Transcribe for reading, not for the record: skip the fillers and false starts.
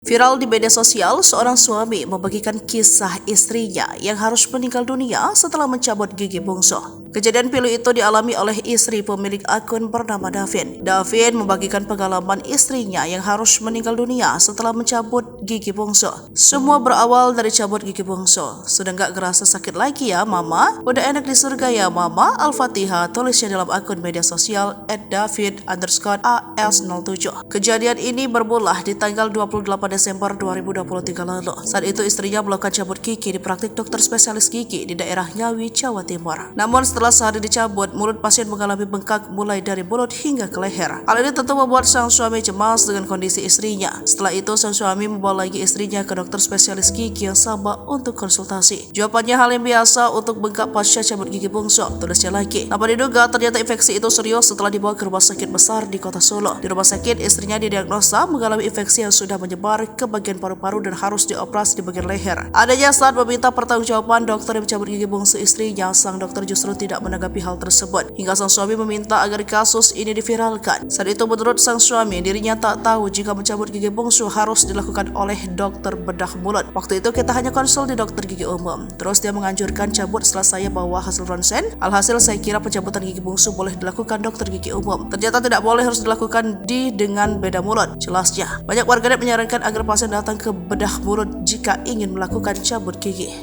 Viral di media sosial, seorang suami membagikan kisah istrinya yang harus meninggal dunia setelah mencabut gigi bungsu. Kejadian pilu itu dialami oleh istri pemilik akun bernama Davin. Davin membagikan pengalaman istrinya yang harus meninggal dunia setelah mencabut gigi bungsu. Semua berawal dari cabut gigi bungsu. Sudah gak gerasa sakit lagi ya mama? Udah enak di surga ya mama? Al-Fatihah, tulisnya dalam akun media sosial @david_as07. Kejadian ini bermula di tanggal 28 Desember 2023 lalu. Saat itu istrinya melakukan cabut gigi di praktik dokter spesialis gigi di daerah Ngawi, Jawa Timur. Namun setelah sehari dicabut, mulut pasien mengalami bengkak mulai dari mulut hingga ke leher. Hal ini tentu membuat sang suami cemas dengan kondisi istrinya. Setelah itu sang suami membawa lagi istrinya ke dokter spesialis gigi yang sama untuk konsultasi. Jawabannya hal yang biasa untuk bengkak pasca cabut gigi bungsu, tulisnya lagi. Tanpa diduga, ternyata infeksi itu serius setelah dibawa ke rumah sakit besar di kota Solo. Di rumah sakit, istrinya didiagnosa mengalami infeksi yang sudah menyebar ke bagian paru-paru dan harus dioperasi di bagian leher. Adanya saat meminta pertanggungjawaban dokter yang mencabut gigi bungsu istrinya, sang dokter justru tidak menanggapi hal tersebut. Hingga sang suami meminta agar kasus ini diviralkan. Saat itu menurut sang suami, dirinya tak tahu jika mencabut gigi bungsu harus dilakukan oleh dokter bedah mulut. Waktu itu kita hanya konsul di dokter gigi umum. Terus dia menganjurkan cabut setelah saya bawa hasil ronsen. Alhasil saya kira pencabutan gigi bungsu boleh dilakukan dokter gigi umum. Ternyata tidak boleh, harus dilakukan dengan bedah mulut. Jelasnya, banyak warganet menyarankan agar pasien datang ke bedah mulut jika ingin melakukan cabut gigi.